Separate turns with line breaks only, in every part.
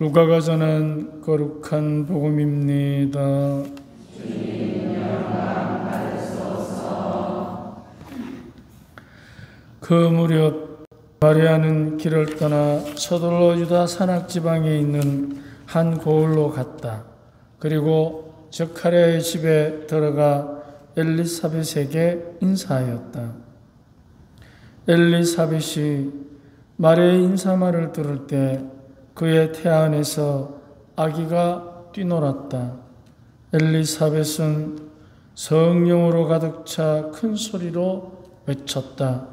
루카가 전한 거룩한 복음입니다. 그 무렵 마리아는 길을 떠나 서둘러 유다 산악 지방에 있는 한 고을로 갔다. 그리고 저카랴의 집에 들어가 엘리사벳에게 인사하였다. 엘리사벳이 마리아의 인사말을 들을 때 그의 태 안에서 아기가 뛰놀았다. 엘리사벳은 성령으로 가득 차 큰 소리로 외쳤다.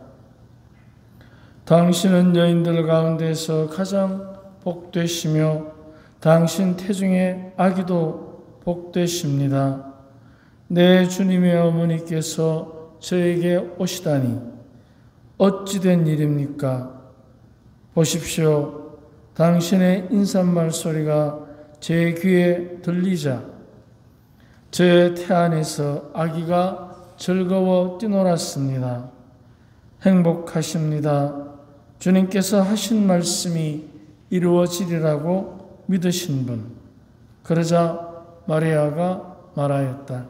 당신은 여인들 가운데서 가장 복되시며 당신 태중의 아기도 복되십니다. 내 주님의 어머니께서 저에게 오시다니 어찌 된 일입니까? 보십시오. 당신의 인사말 소리가 제 귀에 들리자 제 태 안에서 아기가 즐거워 뛰놀았습니다. 행복하십니다. 주님께서 하신 말씀이 이루어지리라고 믿으신 분. 그러자 마리아가 말하였다.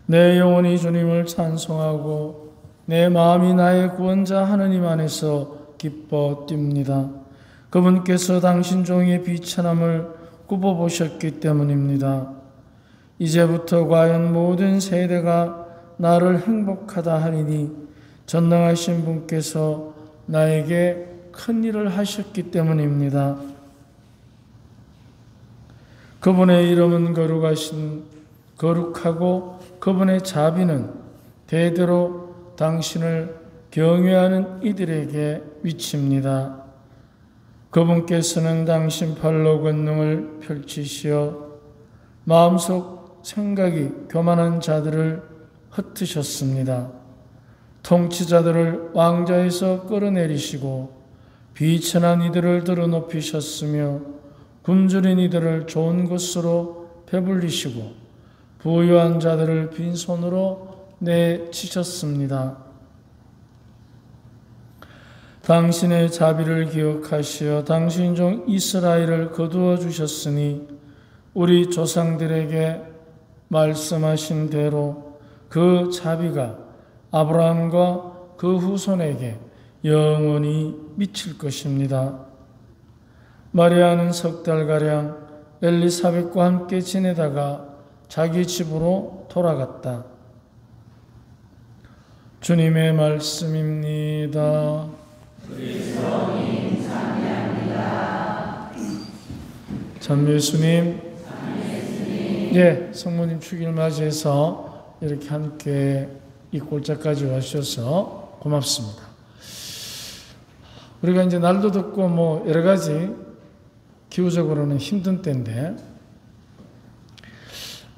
내 영혼이 주님을 찬송하고 내 마음이 나의 구원자 하느님 안에서 기뻐 뜁니다. 그분께서 당신 종의 비천함을 굽어보셨기 때문입니다. 이제부터 과연 모든 세대가 나를 행복하다 하리니 전능하신 분께서 나에게 큰 일을 하셨기 때문입니다. 그분의 이름은 거룩하고 그분의 자비는 대대로 당신을 경외하는 이들에게 미칩니다. 그분께서는 당신 팔로 권능을 펼치시어 마음속 생각이 교만한 자들을 흩으셨습니다. 통치자들을 왕좌에서 끌어내리시고 비천한 이들을 들어높이셨으며 굶주린 이들을 좋은 곳으로 배불리시고 부유한 자들을 빈손으로 내치셨습니다. 당신의 자비를 기억하시어 당신 종 이스라엘을 거두어 주셨으니 우리 조상들에게 말씀하신 대로 그 자비가 아브라함과 그 후손에게 영원히 미칠 것입니다. 마리아는 석 달가량 엘리사벳과 함께 지내다가 자기 집으로 돌아갔다. 주님의 말씀입니다.
그리스도님 찬미합니다.
참 예수님. 예, 성모님 축일 맞이해서 이렇게 함께 이 골짜까지 와주셔서 고맙습니다. 우리가 이제 날도 덥고 뭐 여러 가지 기후적으로는 힘든 때인데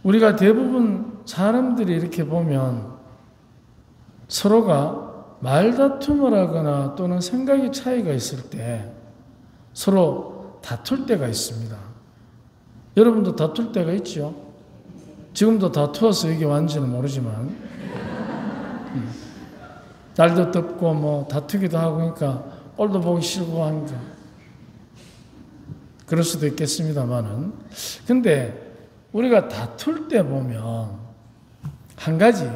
우리가 대부분 사람들이 이렇게 보면 서로가 말다툼을 하거나 또는 생각의 차이가 있을 때 서로 다툴 때가 있습니다. 여러분도 다툴 때가 있죠? 지금도 다투어서 여기 왔는지는 모르지만 날도 덥고 뭐 다투기도 하고 그러니까 꼴도 보기 싫고 하니까 그럴 수도 있겠습니다만은 근데 우리가 다툴 때 보면 한 가지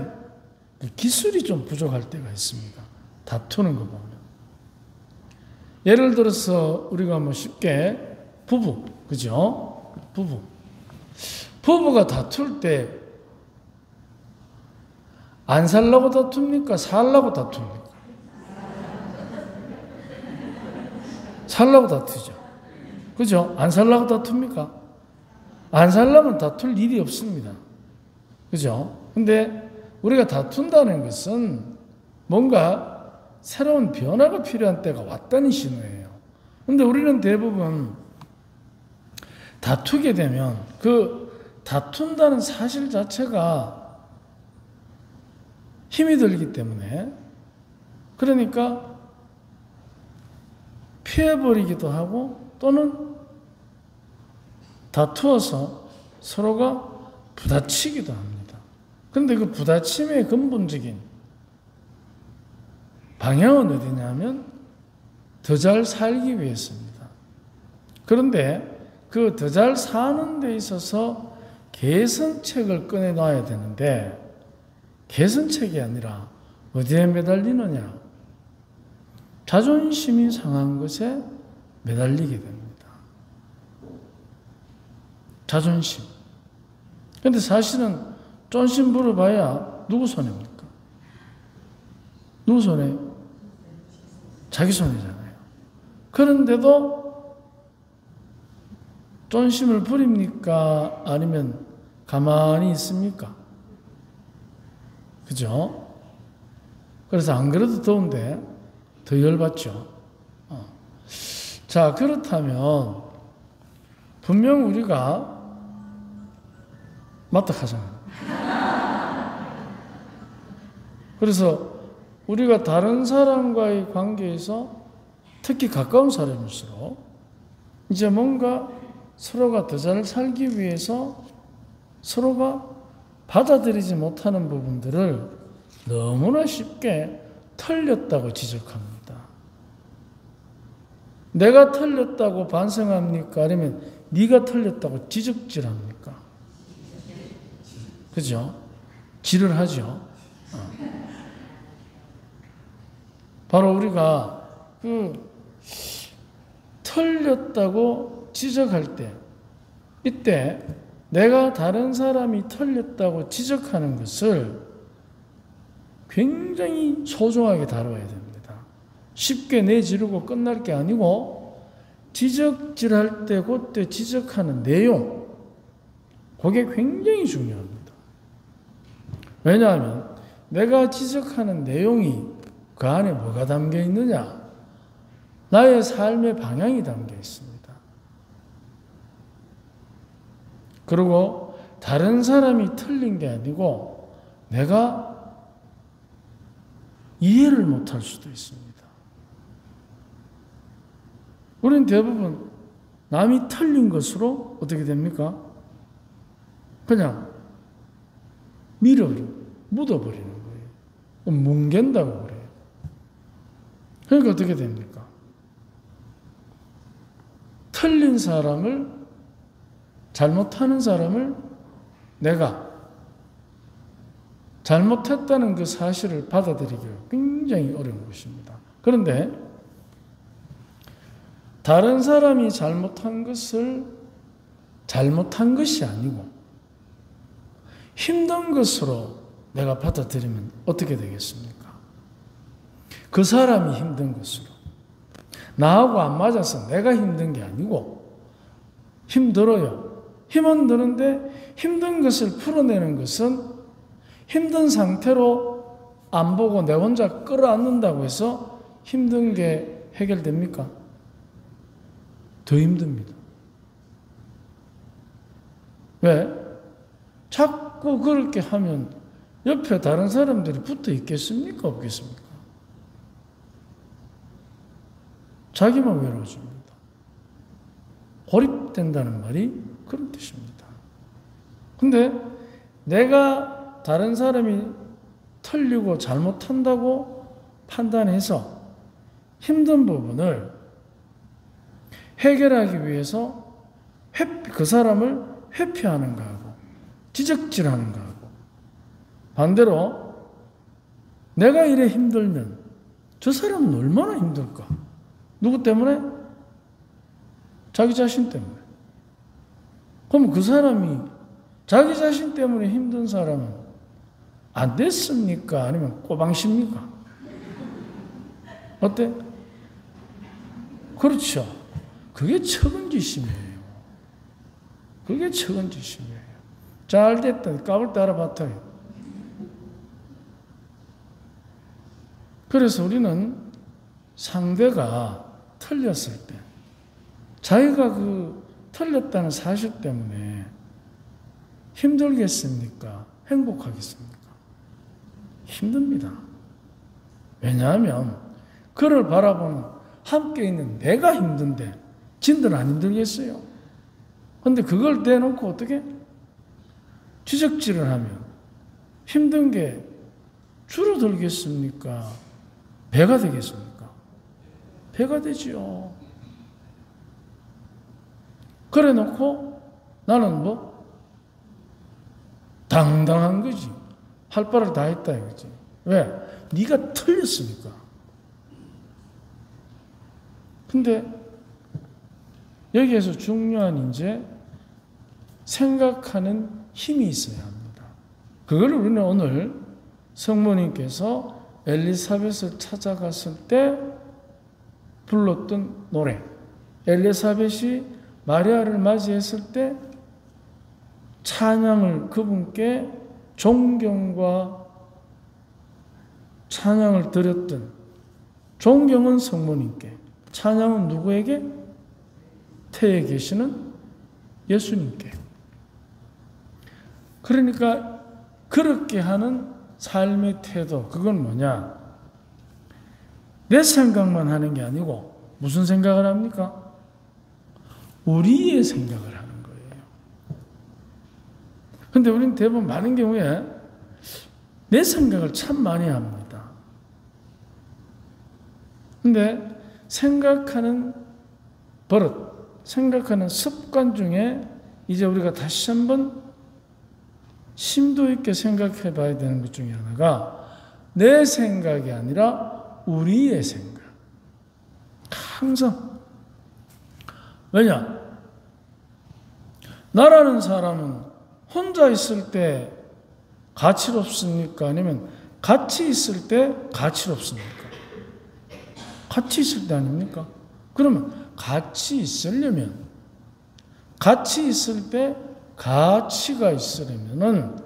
기술이 좀 부족할 때가 있습니다. 다투는 거 보면. 예를 들어서 우리가 뭐 쉽게 부부, 그죠? 부부가 다툴 때 안 살라고 다툽니까? 살라고 다툽니까? 살라고 다투죠. 그죠? 안 살라고 다툽니까? 안 살려면 다툴 일이 없습니다. 그죠? 근데 우리가 다툰다는 것은 뭔가 새로운 변화가 필요한 때가 왔다는 신호예요. 근데 우리는 대부분 다투게 되면 그 다툰다는 사실 자체가 힘이 들기 때문에 그러니까 피해버리기도 하고 또는 다투어서 서로가 부딪히기도 합니다. 그런데 그 부딪힘의 근본적인 방향은 어디냐면 더 잘 살기 위해서입니다. 그런데 그 더 잘 사는 데 있어서 개선책을 꺼내놔야 되는데 개선책이 아니라 어디에 매달리느냐? 자존심이 상한 것에 매달리게 됩니다. 자존심. 근데 사실은 쫀심 부려봐야 누구 손해입니까? 누구 손해? 자기 손해잖아요. 그런데도 쫀심을 부립니까? 아니면 가만히 있습니까? 그죠? 그래서 안 그래도 더운데 더 열받죠. 자, 그렇다면 분명 우리가 맞다 하잖아요. 그래서 우리가 다른 사람과의 관계에서 특히 가까운 사람일수록 이제 뭔가 서로가 더 잘 살기 위해서 서로가 받아들이지 못하는 부분들을 너무나 쉽게 틀렸다고 지적합니다. 내가 틀렸다고 반성합니까? 아니면 네가 틀렸다고 지적질합니까? 그죠? 질을 하죠. 바로 우리가 틀렸다고 지적할 때, 이때 내가 다른 사람이 틀렸다고 지적하는 것을 굉장히 소중하게 다뤄야 됩니다. 쉽게 내지르고 끝날 게 아니고 지적질할 때 그때 지적하는 내용, 그게 굉장히 중요합니다. 왜냐하면 내가 지적하는 내용이 그 안에 뭐가 담겨 있느냐? 나의 삶의 방향이 담겨 있습니다. 그리고 다른 사람이 틀린 게 아니고 내가 이해를 못할 수도 있습니다. 우리는 대부분 남이 틀린 것으로 어떻게 됩니까? 그냥 묻어버리는 거예요. 뭉갠다고 그래요. 그러니까 어떻게 됩니까? 틀린 사람을, 잘못하는 사람을 내가 잘못했다는 그 사실을 받아들이기가 굉장히 어려운 것입니다. 그런데 다른 사람이 잘못한 것을 잘못한 것이 아니고 힘든 것으로 내가 받아들이면 어떻게 되겠습니까? 그 사람이 힘든 것으로. 나하고 안 맞아서 내가 힘든 게 아니고 힘들어요. 힘은 드는데 힘든 것을 풀어내는 것은 힘든 상태로 안 보고 내 혼자 끌어안는다고 해서 힘든 게 해결됩니까? 더 힘듭니다. 왜? 자꾸 그렇게 하면 옆에 다른 사람들이 붙어 있겠습니까? 없겠습니까? 자기만 외로워집니다. 고립된다는 말이 그런 뜻입니다. 근데 내가 다른 사람이 틀리고 잘못한다고 판단해서 힘든 부분을 해결하기 위해서 그 사람을 회피하는가 하고 지적질하는가 하고 반대로 내가 이래 힘들면 저 사람은 얼마나 힘들까? 누구 때문에? 자기 자신 때문에. 그럼 그 사람이 자기 자신 때문에 힘든 사람은 안 됐습니까? 아니면 꼬방십니까? 어때? 그렇죠. 그게 처근지심이에요. 그게 처근지심이에요. 잘 됐다. 까불 때 알아봤어요. 그래서 우리는 상대가 틀렸을 때 자기가 그 틀렸다는 사실 때문에 힘들겠습니까? 행복하겠습니까? 힘듭니다. 왜냐하면 그를 바라보는 함께 있는 내가 힘든데 진들은 안 힘들겠어요? 그런데 그걸 대놓고 어떻게? 지적질을 하면 힘든 게 줄어들겠습니까? 배가 되겠습니까? 배가 되지요. 그래 놓고 나는 뭐 당당한 거지. 할 바를 다 했다 이거지. 왜? 네가 틀렸으니까. 근데 여기에서 중요한 이제 생각하는 힘이 있어야 합니다. 그걸 우리는 오늘 성모님께서 엘리사벳을 찾아갔을 때 불렀던 노래, 엘리사벳이 마리아를 맞이했을 때 찬양을 그분께 존경과 찬양을 드렸던, 존경은 성모님께, 찬양은 누구에게? 태에 계시는 예수님께. 그러니까 그렇게 하는 삶의 태도, 그건 뭐냐? 내 생각만 하는 게 아니고 무슨 생각을 합니까? 우리의 생각을 하는 거예요. 근데 우리는 대부분 많은 경우에 내 생각을 참 많이 합니다. 근데 생각하는 버릇, 생각하는 습관 중에 이제 우리가 다시 한번 심도 있게 생각해 봐야 되는 것 중에 하나가 내 생각이 아니라 우리의 생각. 항상. 왜냐? 나라는 사람은 혼자 있을 때 가치롭습니까? 아니면 같이 있을 때 가치롭습니까? 같이 있을 때 아닙니까? 그러면 같이 있으려면, 같이 있을 때 가치가 있으려면은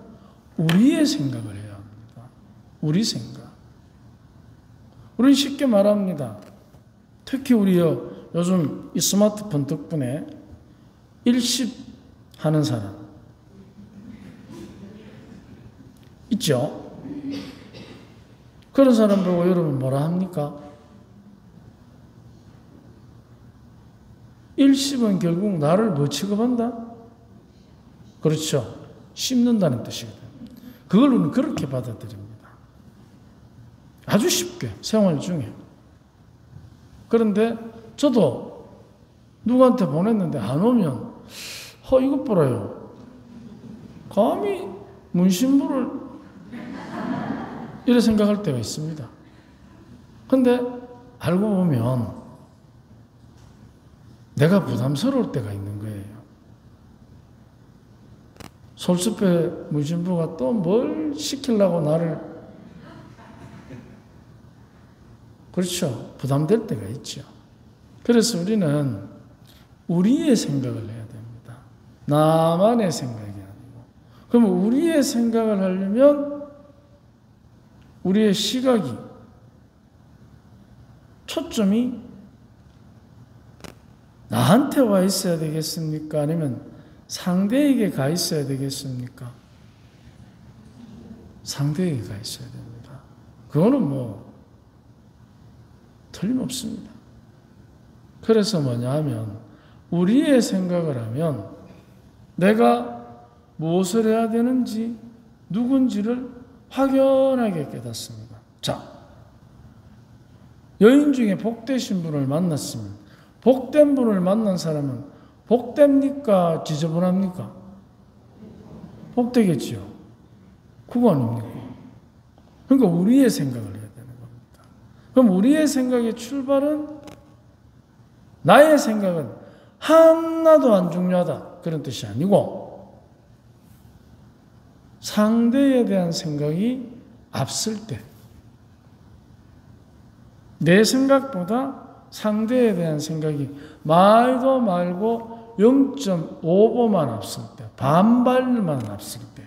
우리의 생각을 해야 합니다. 우리 생각. 우리는 쉽게 말합니다. 특히 우리 요즘 이 스마트폰 덕분에 일십 하는 사람 있죠? 그런 사람 보고 여러분 뭐라 합니까? 일십은 결국 나를 뭐 취급한다? 그렇죠. 씹는다는 뜻이거든요. 그걸 우리는 그렇게 받아들입니다. 아주 쉽게 생활 중에. 그런데 저도 누구한테 보냈는데 안 오면 이것 보라요. 감히 문신부를 이렇게 생각할 때가 있습니다. 근데 알고 보면 내가 부담스러울 때가 있는 거예요. 솔수배 문신부가 또 뭘 시키려고 나를, 그렇죠. 부담될 때가 있죠. 그래서 우리는 우리의 생각을 해야 됩니다. 나만의 생각이 아니고. 그러면 우리의 생각을 하려면 우리의 시각이, 초점이 나한테 와 있어야 되겠습니까? 아니면 상대에게 가 있어야 되겠습니까? 상대에게 가 있어야 됩니다. 그거는 뭐 틀림없습니다. 그래서 뭐냐 하면 우리의 생각을 하면 내가 무엇을 해야 되는지 누군지를 확연하게 깨닫습니다. 자, 여인 중에 복되신 분을 만났으면 복된 분을 만난 사람은 복됩니까? 지저분합니까? 복되겠지요. 그거 아닙니까? 그러니까 우리의 생각을 해야 되는 겁니다. 그럼 우리의 생각의 출발은, 나의 생각은 하나도 안 중요하다 그런 뜻이 아니고 상대에 대한 생각이 앞설 때, 내 생각보다 상대에 대한 생각이 말도 말고 0.5보만 앞설 때, 반발만 앞설 때,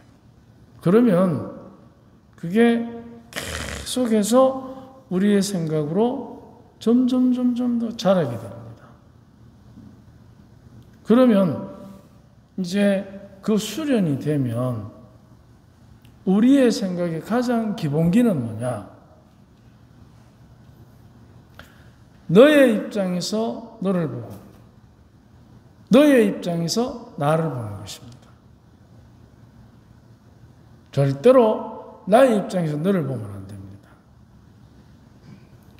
그러면 그게 계속해서 우리의 생각으로 점점 더 자라게 됩니다. 그러면 이제 그 수련이 되면 우리의 생각의 가장 기본기는 뭐냐? 너의 입장에서 너를 보고 너의 입장에서 나를 보는 것입니다. 절대로 나의 입장에서 너를 보면 안 됩니다.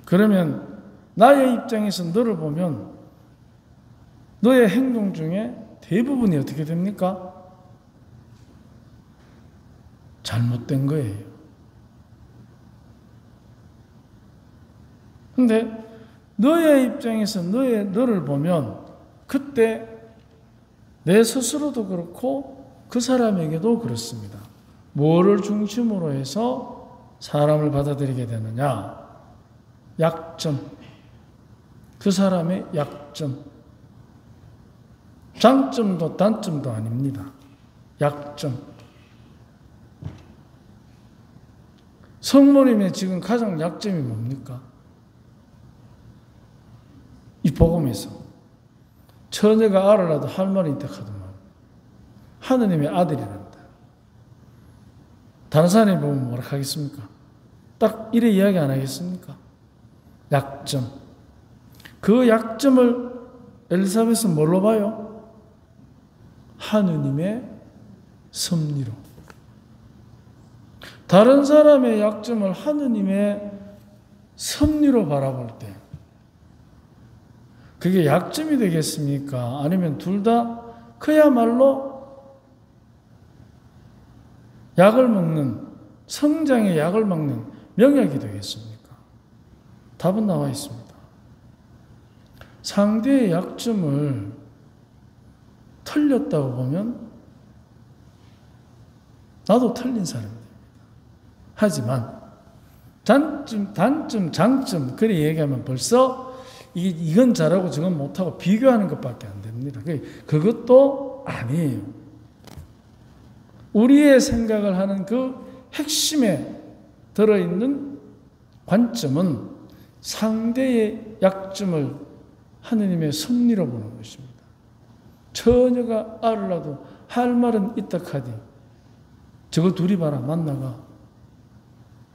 그러면 나의 입장에서 너를 보면 너의 행동 중에 대부분이 어떻게 됩니까? 잘못된 거예요. 근데 너의 입장에서 너를 보면 그때 내 스스로도 그렇고 그 사람에게도 그렇습니다. 뭐를 중심으로 해서 사람을 받아들이게 되느냐? 약점. 그 사람의 약점. 장점도 단점도 아닙니다. 약점. 성모님의 지금 가장 약점이 뭡니까? 이 복음에서 처녀가 알을 낳아도 할 말이 있다 하더만 하느님의 아들이란다. 다른 사람이 보면 뭐라 하겠습니까? 딱 이래 이야기 안 하겠습니까? 약점. 그 약점을 엘리사벳은 뭘로 봐요? 하느님의 섭리로. 다른 사람의 약점을 하느님의 섭리로 바라볼 때 그게 약점이 되겠습니까? 아니면 둘 다 그야말로 약을 먹는, 성장의 약을 먹는 명약이 되겠습니까? 답은 나와 있습니다. 상대의 약점을 털렸다고 보면 나도 털린 사람입니다. 하지만 단점, 장점 그래 얘기하면 벌써 이건 잘하고 저건 못하고 비교하는 것밖에 안 됩니다. 그것도 아니에요. 우리의 생각을 하는 그 핵심에 들어있는 관점은 상대의 약점을 하느님의 섭리로 보는 것입니다. 처녀가 알을 낳아도 할 말은 있다 카디. 저거 둘이 봐라 만나가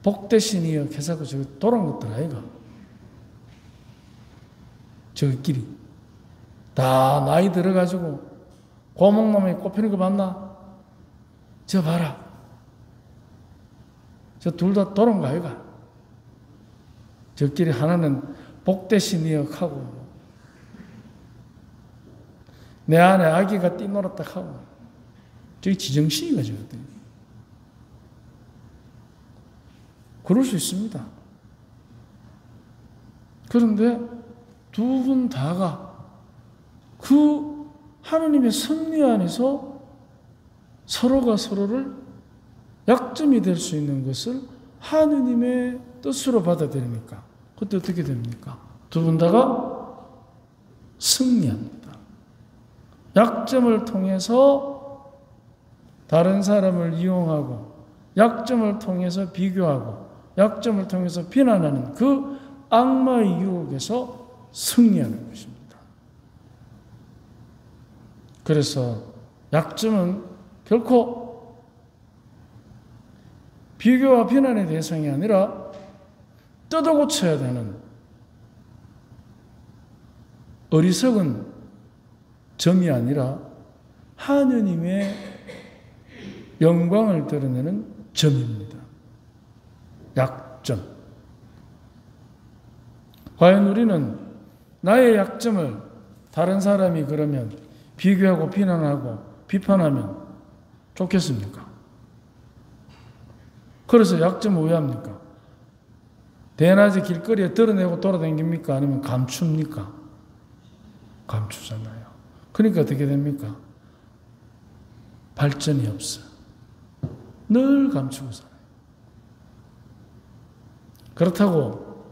복대신이여 개사고 저거 돌아온 것들 아이가. 저끼리 다 나이 들어가지고 고목나무에 꽃피는 거 봤나? 저 봐라. 저 둘 다 돌아온 거 아이가. 저끼리 하나는 복대신이여 하고 내 안에 아기가 뛰놀았다 하고 저기 지정신이가 저거든. 그럴 수 있습니다. 그런데 두 분 다가 그 하나님의 섭리 안에서 서로가 서로를 약점이 될 수 있는 것을 하느님의 뜻으로 받아들이니까 그때 어떻게 됩니까? 두 분 다가 승리합니다. 약점을 통해서 다른 사람을 이용하고 약점을 통해서 비교하고 약점을 통해서 비난하는 그 악마의 유혹에서 승리하는 것입니다. 그래서 약점은 결코 비교와 비난의 대상이 아니라 뜯어 고쳐야 되는 어리석은 점이 아니라 하느님의 영광을 드러내는 점입니다. 약점. 과연 우리는 나의 약점을 다른 사람이 그러면 비교하고 비난하고 비판하면 좋겠습니까? 그래서 약점을 왜 합니까? 대낮에 길거리에 드러내고 돌아다닙니까? 아니면 감춥니까? 감추잖아요. 그러니까 어떻게 됩니까? 발전이 없어. 늘 감추고 살아요. 그렇다고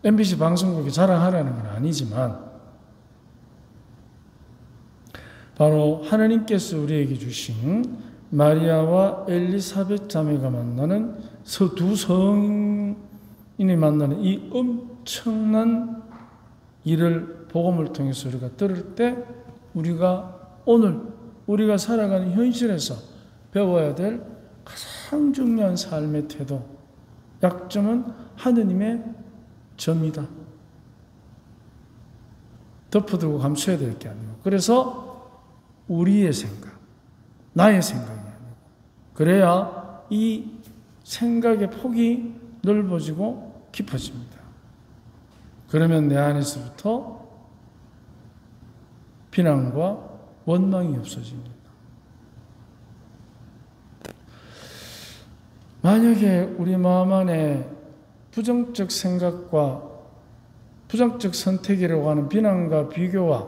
MBC 방송국이 자랑하라는 건 아니지만 바로 하나님께서 우리에게 주신 마리아와 엘리사벳 자매가 만나는 두 성인이 만나는 이 엄청난 일을 복음을 통해서 우리가 들을 때 우리가 오늘 우리가 살아가는 현실에서 배워야 될 가장 중요한 삶의 태도, 약점은 하느님의 점이다. 덮어두고 감춰야 될 게 아니고 그래서 우리의 생각, 나의 생각이 아니고 그래야 이 생각의 폭이 넓어지고 깊어집니다. 그러면 내 안에서부터 비난과 원망이 없어집니다. 만약에 우리 마음 안에 부정적 생각과 부정적 선택이라고 하는 비난과 비교와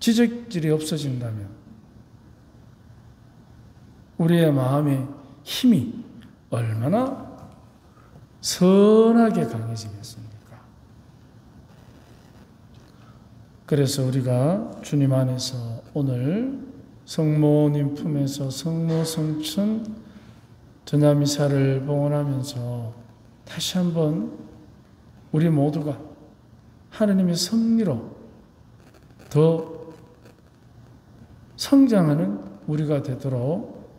지적질이 없어진다면 우리의 마음의 힘이 얼마나 선하게 강해지겠습니까? 그래서 우리가 주님 안에서 오늘 성모님 품에서 성모 성춘 전야미사를 봉헌하면서 다시 한번 우리 모두가 하느님의 섭리로 더 성장하는 우리가 되도록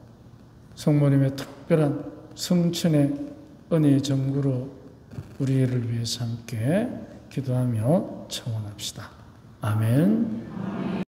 성모님의 특별한 성춘의 은혜의 정구로 우리를 위해서 함께 기도하며 청원합시다. 아멘.